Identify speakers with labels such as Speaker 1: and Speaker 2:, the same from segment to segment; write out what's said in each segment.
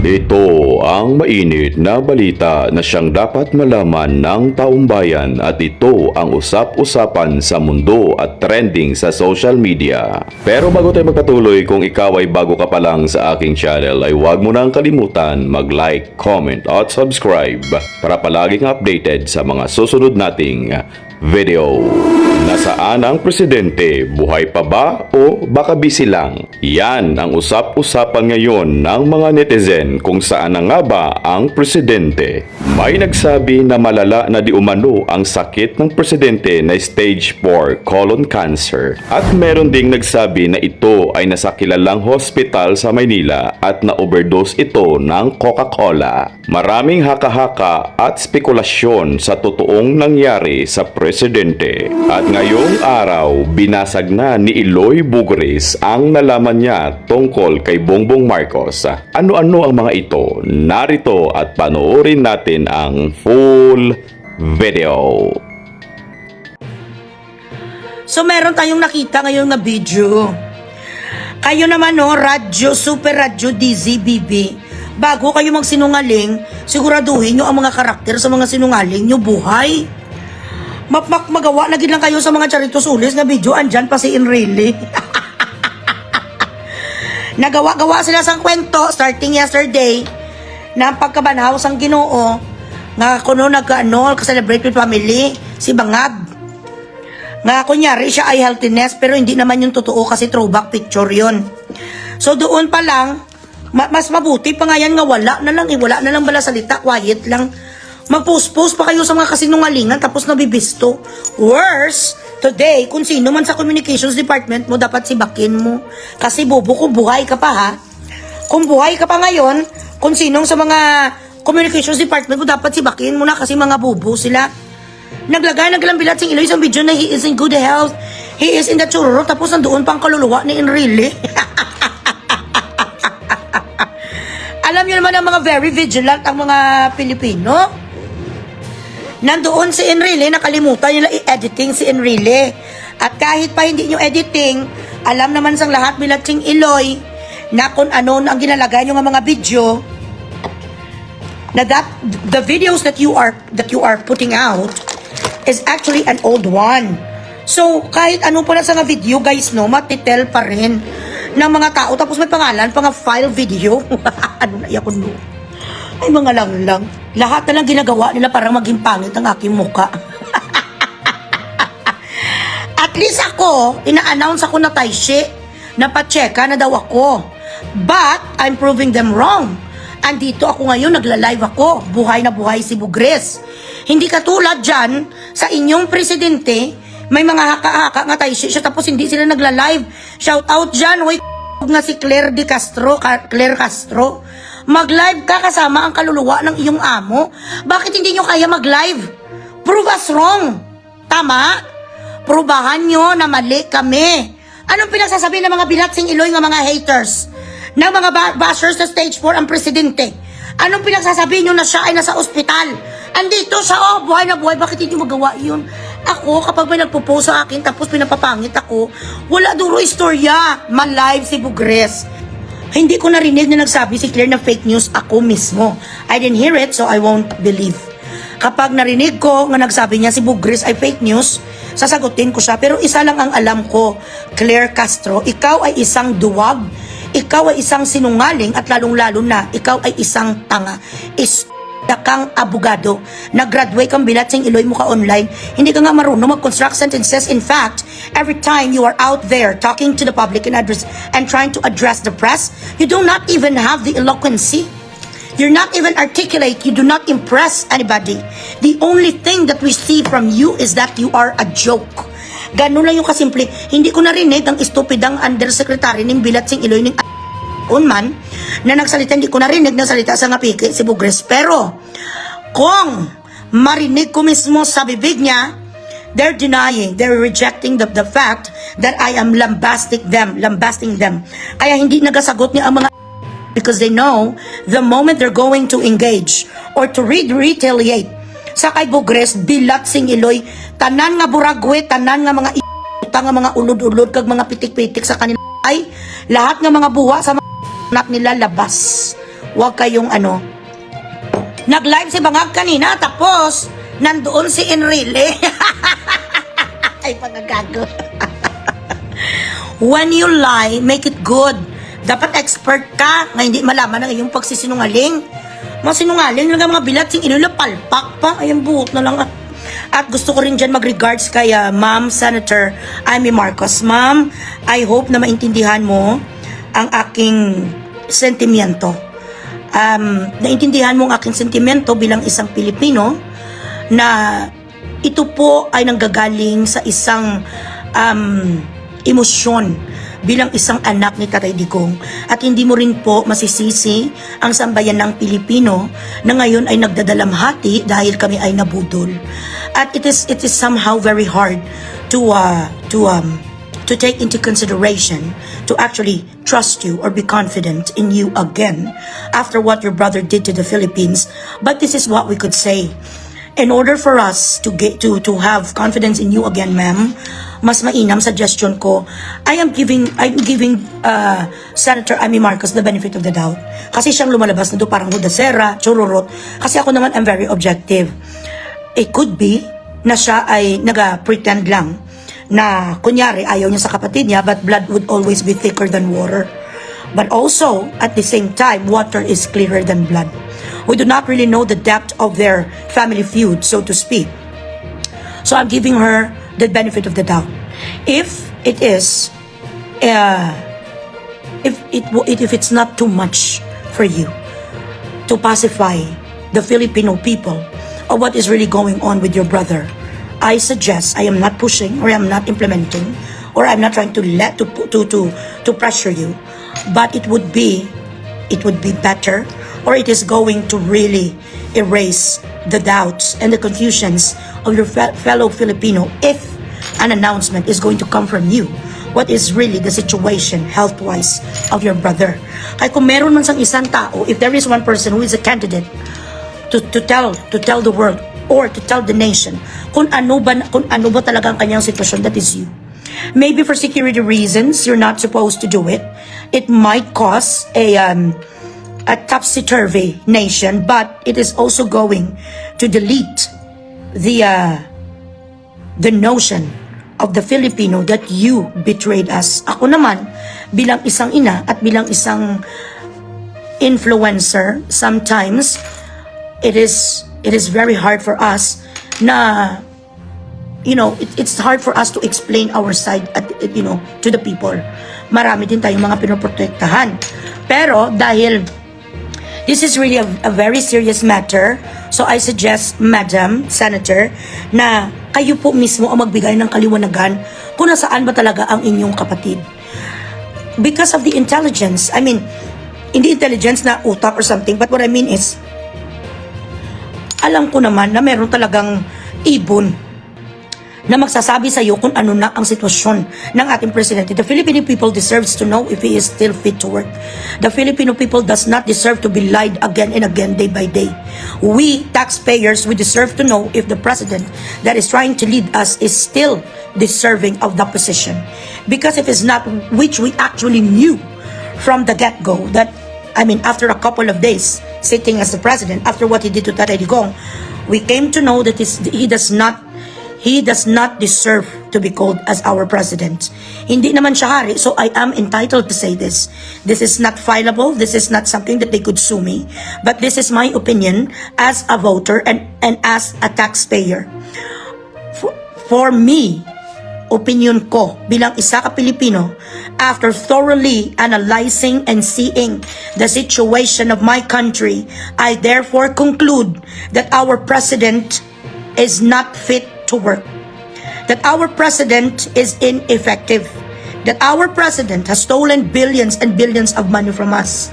Speaker 1: Ito ang mainit na balita na siyang dapat malaman ng taong bayan at ito ang usap-usapan sa mundo at trending sa social media. Pero bago tayo magpatuloy, kung ikaw ay bago ka pa lang sa aking channel ay huwag mo nang kalimutan mag-like, comment at subscribe para palaging updated sa mga susunod nating video. Nasaan ang presidente? Buhay pa ba o baka busy lang? Yan ang usap-usapan ngayon ng mga netizen kung saan na nga ba ang presidente. May nagsabi na malala na di umano ang sakit ng presidente na stage 4 colon cancer. At meron ding nagsabi na ito ay nasa kilalang hospital sa Maynila at na-overdose ito ng Coca-Cola. Maraming haka-haka at spekulasyon sa totoong nangyari sa presidente. At ngayong araw, binasag na ni Eloy Bugris ang nalaman niya tungkol kay Bongbong Marcos. Ano-ano ang mga ito? Narito at panoorin natin ang full video.
Speaker 2: So meron tayong nakita ngayon na video. Kayo naman radyo, super radyo, DZBB. Bago kayo magsinungaling, siguraduhin nyo ang mga karakter sa mga sinungaling nyo buhay. Magawa lagi lang kayo sa mga charitos ulis na video, andyan pa si Enrile. Nagawa-gawa sila sang kwento starting yesterday na pagkabanaw sang Ginoo nga kuno nag-celebrate with family si Bangag. Nga kunyari siya ay healthiness pero hindi naman yung totoo kasi throwback picture yon. So doon pa lang mas mabuti pa nga yan nga wala na lang bala salita, quiet lang. Mag-post-post pa kayo sa mga kasinungalingan tapos nabibisto. Worse, today, kung sino man sa communications department mo, dapat sibakin mo. Kasi bobo, kung buhay ka pa ha. Kung buhay ka pa ngayon, kung sinong sa mga communications department mo, dapat sibakin mo na kasi mga bobo sila. Naglagay ng galambilat sing Eloy sa video na he is in good health. He is in the churro, tapos nandoon pang kaluluwa ni Enrile. Alam niyo naman ang mga very vigilant ang mga Pilipino. Nandoon si Enrile, nakalimutan nila i-editing si Enrile. At kahit pa hindi nyo editing, alam naman sang lahat bilatsing Eloy na kung ano ang ginalagay nyo nga mga video na the videos that you are putting out is actually an old one. So kahit ano pa na sa nga video guys matitel pa rin ng mga tao tapos may pangalan pang file video. Ano na yakon no? Ay mga lang. Lahat na lang ginagawa nila para maging pangit ang aking muka. At least ako, ina-announce ako na Taishi, na pa-checka na daw ako. But, I'm proving them wrong. Andito ako ngayon, nagla-live ako. Buhay na buhay si Bugris. Hindi katulad dyan, sa inyong presidente, may mga haka-haka nga Taishi siya, tapos hindi sila nagla-live. Shout out dyan, hoy nga si Claire Castro. Mag-live ka kasama ang kaluluwa ng iyong amo. Bakit hindi nyo kaya mag-live? Prove us wrong. Tama? Prubahan nyo na mali kami. Anong pinagsasabi ng mga bilatsing Eloy ng mga haters? Ng mga bashers sa stage 4 ang presidente? Anong pinagsasabi nyo na siya ay nasa ospital? Andito siya, buhay na buhay. Bakit hindi magawa yun? Ako, kapag may nagpo-post sa akin tapos pinapapangit ako, wala duro istorya. Ma-live si Bugres. Hindi ko narinig na nagsabi si Claire na fake news ako mismo. I didn't hear it, so I won't believe. Kapag narinig ko nga nagsabi niya si Bugris ay fake news, sasagutin ko siya. Pero isa lang ang alam ko, Claire Castro, ikaw ay isang duwag, ikaw ay isang sinungaling, at lalong-lalo na, ikaw ay isang tanga. Kang abogado, nag-graduate kang bilatsing Eloy mo ka online, hindi ka nga marunong mag-construct sentences. In fact, every time you are out there talking to the public and trying to address the press, you do not even have the eloquency. You're not even articulate. You do not impress anybody. The only thing that we see from you is that you are a joke. Ganun lang yung kasimple. Hindi ko narinig ang estupidang undersecretary ng bilatsing Eloy ng man na nagsalita, hindi ko narinig na salita sa ngapiki si Bugres. Pero kung marinig ko mismo sa bibig niya, they're denying, they're rejecting the fact that I am lambasting them. Kaya hindi nagasagot niya ang mga because they know the moment they're going to engage or to retaliate sa kay Bugres, bilatsing Eloy, tanan nga buragwe, tanan nga mga nga mga ulod-ulod kag mga pitik-pitik sa kanila ay lahat ng mga buwa sa anak nila labas. Huwag kayong nag-live si Bangag kanina, tapos nandoon si Enrile. Ay, pagagago. When you lie, make it good. Dapat expert ka nga hindi malaman ang iyong pagsisinungaling. Mga sinungaling lang ang mga bilat, sing inula palpak pa. Ayan, buhok na lang. At gusto ko rin dyan mag-regards kay Ma'am Senator Amy Marcos. Ma'am, I hope na maintindihan mo ang aking sentimiento. Naintindihan mo ang aking sentimento bilang isang Pilipino na ito po ay nanggagaling sa isang emosyon bilang isang anak ni Tatay Digong, at hindi mo rin po masisisi ang sambayan ng Pilipino na ngayon ay nagdadalamhati dahil kami ay nabudol. At it is somehow very hard to take into consideration, to actually trust you or be confident in you again after what your brother did to the Philippines. But this is what we could say. In order for us to have confidence in you again, ma'am, mas mainam suggestion ko, I'm giving Senator Amy Marcos the benefit of the doubt. Kasi siyang lumalabas na doon parang hudasera, chururot. Kasi ako naman, I'm very objective. It could be na siya ay naga-pretend lang na kunyari ayaw niya sa kapatid niya, but blood would always be thicker than water. But also, at the same time, water is clearer than blood. We do not really know the depth of their family feud, so to speak. So I'm giving her the benefit of the doubt. If it is, if it's not too much for you to pacify the Filipino people of what is really going on with your brother, I suggest, I am not pushing or I'm not implementing or I'm not trying to pressure you, but it would be better, or it is going to really erase the doubts and the confusions of your fellow Filipino if an announcement is going to come from you. What is really the situation health-wise of your brother? Kaya kung meron man sang isang tao, if there is one person who is a candidate to tell the world or to tell the nation kung ano ba talaga ang kanyang sitwasyon, that is you. Maybe for security reasons, you're not supposed to do it. It might cause a topsy-turvy nation, but it is also going to delete the notion of the Filipino that you betrayed us. Ako naman, bilang isang ina at bilang isang influencer, sometimes it is very hard for us na, it's hard for us to explain our side to the people. Marami din tayong mga pinoprotektahan. Pero dahil this is really a very serious matter, so I suggest, Madam Senator, na kayo po mismo ang magbigay ng kaliwanagan kung nasaan ba talaga ang inyong kapatid. Because of the intelligence, I mean, hindi intelligence na utak or something, but what I mean is, alam ko naman na meron talagang ibon na magsasabi sa iyo kung ano na ang sitwasyon ng ating presidente. The Filipino people deserves to know if he is still fit to work. The Filipino people does not deserve to be lied again and again, day by day. We, taxpayers, we deserve to know if the president that is trying to lead us is still deserving of the position. Because if it's not, which we actually knew from the get-go, that, after a couple of days sitting as the president, after what he did to Tatay Digong, we came to know that he does not deserve to be called as our president. Hindi naman siya hari, so I am entitled to say this. This is not fileable. This is not something that they could sue me. But this is my opinion as a voter and as a taxpayer. For me, opinion ko bilang isa ka Pilipino, after thoroughly analyzing and seeing the situation of my country, I therefore conclude that our president is not fit to work, that our president is ineffective, that our president has stolen billions and billions of money from us.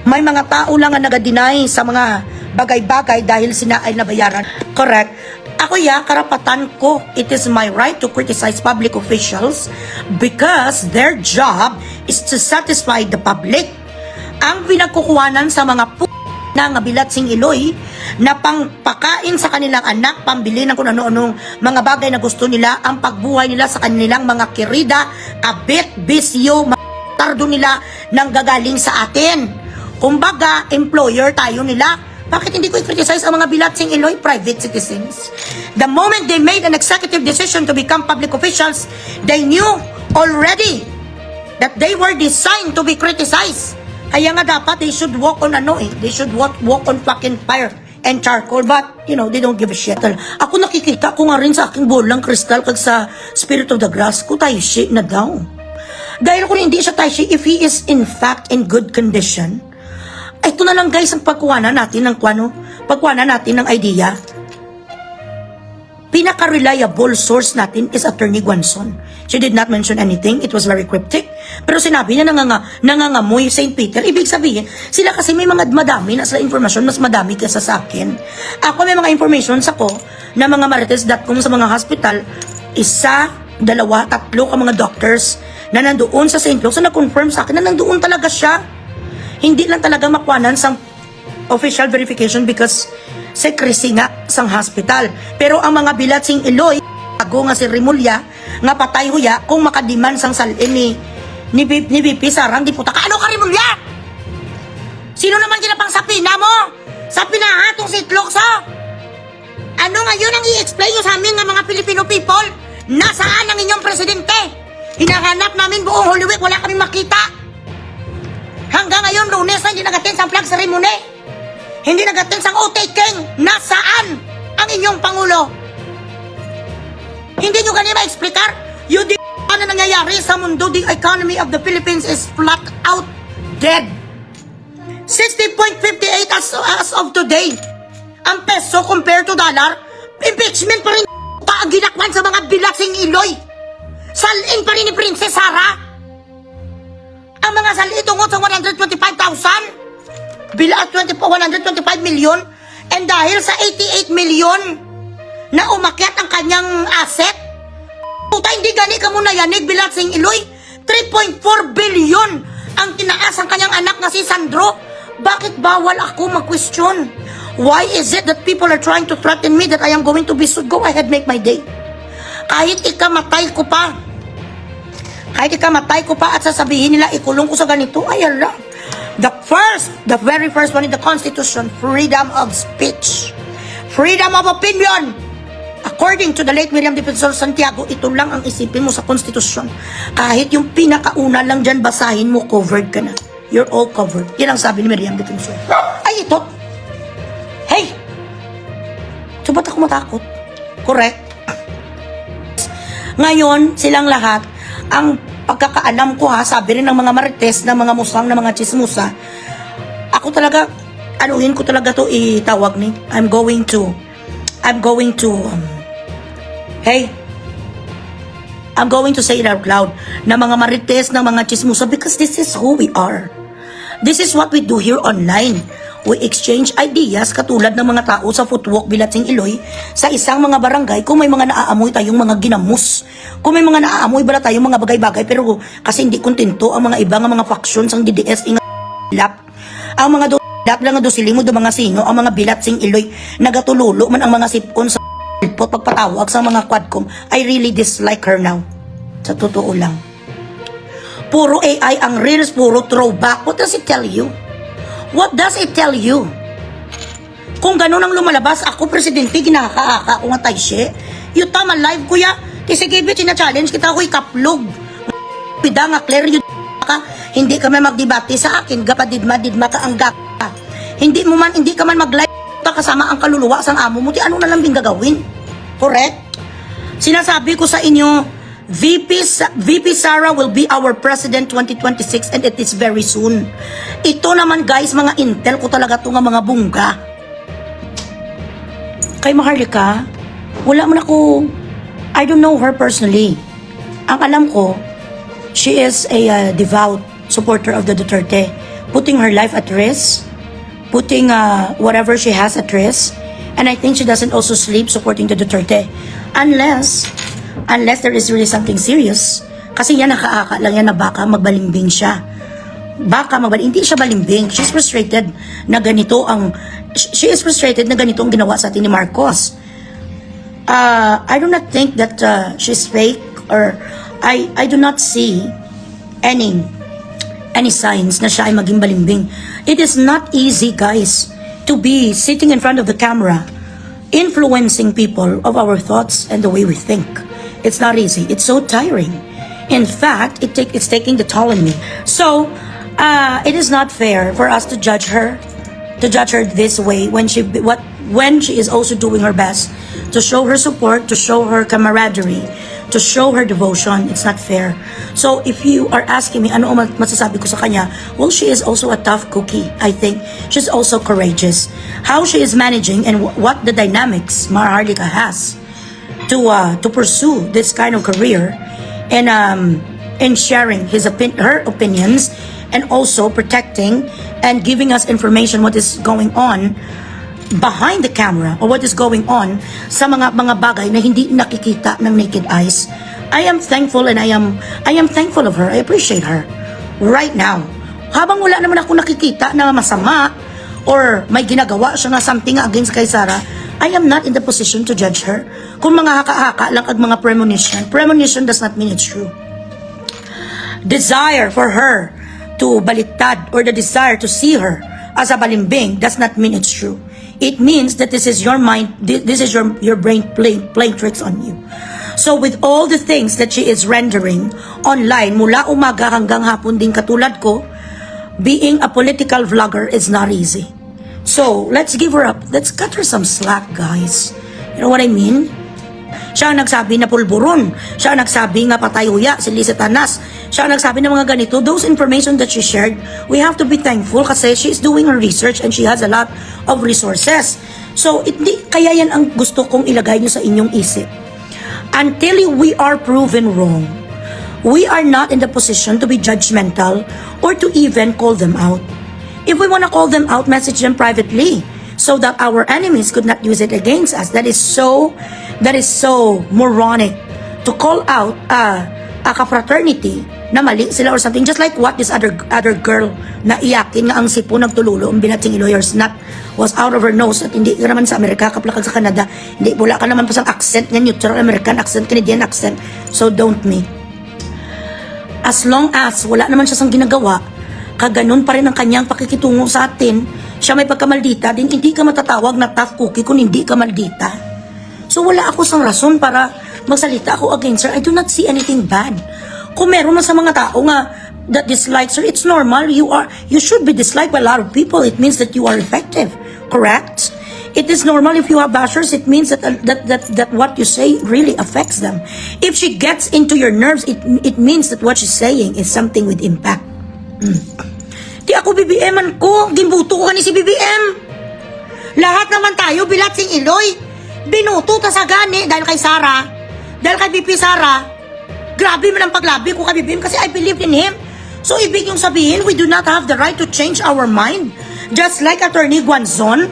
Speaker 2: May mga tao lang ang naga-deny sa mga bagay-bagay dahil sila ay nabayaran. Correct. Ako karapatan ko. It is my right to criticize public officials because their job is to satisfy the public. Ang pinagkukuhanan sa mga na ngabilat sing iloy na pangpakain sa kanilang anak, pambili ng kung ano-anong mga bagay na gusto nila, ang pagbuhay nila sa kanilang mga kirida, kabit, bisyo, tardo nila nang gagaling sa atin. Kumbaga, employer tayo nila. Bakit hindi ko i-criticize ang mga Bilatsing Iloy private citizens? The moment they made an executive decision to become public officials, they knew already that they were designed to be criticized. Kaya nga dapat they should walk on they should walk on fucking fire and charcoal, but they don't give a shit. Ako nakikita ko nga rin sa aking bolang kristal kag sa Spirit of the Grass ko, Taishi na daw. Dahil kung hindi siya Taishi, if he is in fact in good condition, ito na lang guys ang pagkuhanan natin ng idea. Pinaka-reliable source natin is Attorney Guanzon. She did not mention anything. It was very cryptic. Pero sinabi niya nangangamoy St. Peter. Ibig sabihin, sila kasi may mga madami na sa informasyon, mas madami kaysa sa akin. Ako may mga informations ako na mga marites.com sa mga hospital, 1, 2, 3 ka mga doctors na nandoon sa St. Luke's na nag-confirm sa akin na nandoon talaga siya. Hindi lang talaga makwanan sa official verification because secrecy nga sang hospital. Pero ang mga Bilatsing Iloy, ako nga si Rimulya, nga patay huya, kung makadiman sang salin ni BP Sarang, di puta ka, ano ka Rimulya? Sino naman ginapang sapina mo? Sapina ha, itong sitlok sa? Ano ngayon ang i-explain nyo sa amin nga mga Filipino people? Nasaan ang inyong presidente? Hinahanap namin buong Holy Week, wala kami makita. Hanggang ngayon, Lunes na hindi nagatin sa flag ceremony. Hindi nagatin sa Otay King. Nasaan ang inyong Pangulo? Hindi nyo ganyan ma-explikar? Yung ano nangyayari sa mundo, the economy of the Philippines is flat out dead. 60.58 as of today. Ang peso compared to dollar, impeachment pa rin ang ginakwan sa mga Bilatsing Iloy. Salin pa rin ni Princess Sarah. Ang mga salin tungkol sa 125,000, 125 million, and dahil sa 88 million na umakyat ang kanyang asset, puta, hindi gani ka muna yanig, Bilatsing Iloy. 3.4 billion ang tinaas ang kanyang anak na si Sandro. Bakit bawal ako mag-question? Why is it that people are trying to threaten me that I am going to be sued? Go ahead, make my day. Kahit ikamatay ko pa at sasabihin nila ikulong ko sa ganito, ay ala. The very first one in the Constitution, freedom of speech, freedom of opinion. According to the late Miriam Defensor Santiago, ito lang ang isipin mo sa Constitution. Kahit yung pinakauna lang dyan, basahin mo, covered ka na. You're all covered. Yan ang sabi ni Miriam Defensor. Ay, ito. Hey! So, ba't ako matakot? Correct. Ngayon, silang lahat, ang pagkakaalam ko sabi rin ng mga marites, ng mga musang, ng mga chismusa, ako talaga, anuhin ko talaga to itawag ni, I'm going to say it out loud, na mga marites, ng mga chismusa, because this is who we are. This is what we do here online. We exchange ideas katulad ng mga tao sa footwalk Bilatsing Iloy sa isang mga barangay kung may mga naaamoy tayong mga ginamos. Kung may mga naaamoy bala tayong mga bagay-bagay pero kasi hindi kontento ang mga ibang mga factions ang DDS lap. Ang mga lap lang do silimod do mga sino ang mga Bilatsing Iloy nagatululo man ang mga sipon sa pagpatawag sa mga quadcom. I really dislike her now. Sa totoo lang. Puro AI ang reels, puro throwback. What does it tell you? What does it tell you? Kung ganun ang lumalabas, ako presidente, ginakaaka ko nga tayshe. Yung tama live kuya, sige bitch, challenge kita ko ikaplog. Pida nga clear yun ka, hindi ka man magdebate sa akin, gapadidma ka ang gaka. Hindi ka man mag-live kasama ang kaluluwa sang amo mo, ano na lang din gagawin? Correct? Sinasabi ko sa inyo, VP Sara will be our president 2026 and it is very soon. Ito naman guys, mga intel ko talaga ito nga mga bungga. Kay Maharlika, wala man ako, I don't know her personally. Ang alam ko, she is a devout supporter of the Duterte, putting her life at risk, putting whatever she has at risk, and I think she doesn't also sleep supporting the Duterte. Unless there is really something serious. Kasi yan nakaaka lang yan na baka magbalimbing siya. Hindi siya balimbing. She's frustrated na ganito ang ginawa sa atin ni Marcos. I do not think that she's fake or I do not see any signs na siya ay maging balimbing. It is not easy, guys, to be sitting in front of the camera, influencing people of our thoughts and the way we think. It's not easy. It's so tiring. In fact, it's taking the toll on me. So, it is not fair for us to judge her this way when she is also doing her best to show her support, to show her camaraderie, to show her devotion. It's not fair. So if you are asking me ano ang masasabi ko sa kanya, well, she is also a tough cookie. I think she's also courageous. How she is managing and what the dynamics Maharlika has to pursue this kind of career and sharing her opinions and also protecting and giving us information what is going on behind the camera or what is going on sa mga bagay na hindi nakikita ng naked eyes. I am thankful and I am thankful of her. I appreciate her right now. Habang wala naman ako nakikita na masama or may ginagawa siya na something against kay Sarah, I am not in the position to judge her. Kung mga haka-haka lang ag mga premonition does not mean it's true. Desire for her to baliktad or the desire to see her as a balimbing does not mean it's true. It means that this is your mind, this is your brain playing tricks on you. So with all the things that she is rendering online, mula umaga hanggang hapon din katulad ko, being a political vlogger is not easy. So let's give her up. Let's cut her some slack, guys. You know what I mean? Siya ang nagsabi na pulburon. Siya ang nagsabi nga patayuya, si Lisa Tanas. Siya ang nagsabi ng mga ganito. Those information that she shared, we have to be thankful kasi she's doing her research and she has a lot of resources. So, kaya yan ang gusto kong ilagay nyo sa inyong isip. Until we are proven wrong, we are not in the position to be judgmental or to even call them out. If we want to call them out, message them privately so that our enemies could not use it against us. That is so moronic to call out a fraternity na mali sila or something, just like what this other girl na iyakin nga ang sipo nagtululo ang binating lawyer's nut was out of her nose at hindi ka naman sa Amerika kaplakag sa Canada, hindi wala ka naman pa sa accent nga neutral American accent, Canadian accent, so don't me. As long as wala naman siya sang ginagawa, kaganon pa rin ang kanyang pakikitungo sa atin, siya may pagkamaldita, din hindi ka matatawag na tough cookie kung hindi ka maldita. So wala ako sang rason para magsalita ako against her. I do not see anything bad. Kung meron man sa mga tao nga that dislikes her, it's normal. You should be disliked by a lot of people. It means that you are effective. Correct? It is normal if you have bashers. It means that what you say really affects them. If she gets into your nerves, it means that what she's saying is something with impact. Di ako BBM-an ko. Gimbuto ko ni si BBM. Lahat naman tayo, bilat sing Iloy. Binuto ta sa gani dahil kay Sarah. Dahil kay BP Sarah. Grabe man ang paglabi ko kay BBM kasi I believed in him. So ibig yung sabihin, we do not have the right to change our mind. Just like Attorney Guanzon,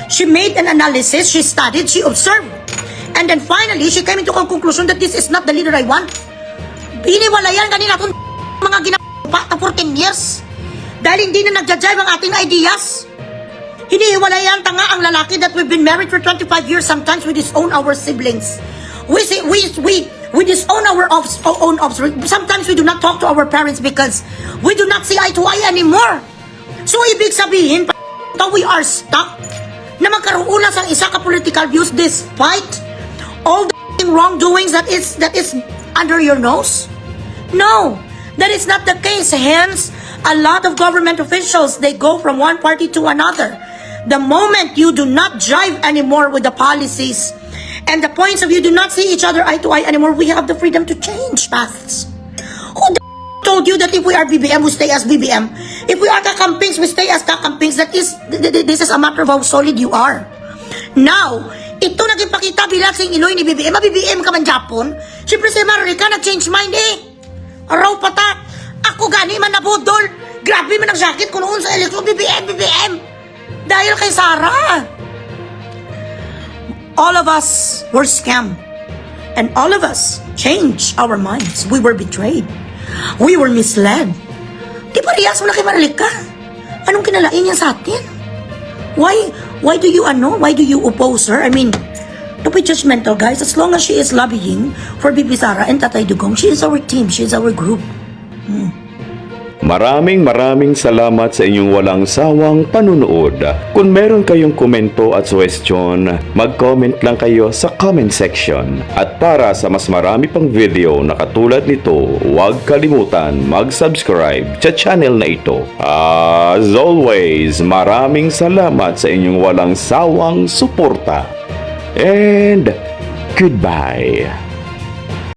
Speaker 2: she made an analysis, she studied, she observed. And then finally, she came into a conclusion that this is not the leader I want. Iniwalayan kanina itong mga ginapa na 14 years. Dahil hindi na nagja-jive ang ating ideas. Hinihiwalayan tanga ang lalaki that we've been married for 25 years. Sometimes we disown our siblings. We disown our own offspring. Sometimes we do not talk to our parents because we do not see eye to eye anymore. So ibig sabihin, we are stuck na magkaroon ulas ang isa ka political views despite all the wrongdoings that is under your nose? No, that is not the case. Hence, a lot of government officials, they go from one party to another. The moment you do not jive anymore with the policies and the points of view, do not see each other eye to eye anymore, we have the freedom to change paths. Who told you that if we are BBM, we stay as BBM? If we are kakampings, we stay as kakampings. This is a matter of how solid you are. Now, ito nagipakita bilang sing Iloy ni BBM. BBM ka man Japon. Siyempre si Marika nag-change mind eh. Araw pata. Ako gani man nabudol. Grabe man ang jacket ko noon sa eleksyon. BBM. Dahil kay Sarah. All of us were scammed. And all of us changed our minds. We were betrayed. We were misled. Di ba riyas mo na kay Marika? Anong kinalain niya sa atin? Why do you oppose her? I mean, don't be judgmental, guys. As long as she is lobbying for Bibi Sara and Tatay Dugong, she is our team. She is our group.
Speaker 1: Maraming salamat sa inyong walang sawang panunood. Kung meron kayong komento at suggestion, mag-comment lang kayo sa comment section. At para sa mas marami pang video na katulad nito, huwag kalimutan mag-subscribe sa channel na ito. As always, maraming salamat sa inyong walang sawang suporta. And goodbye.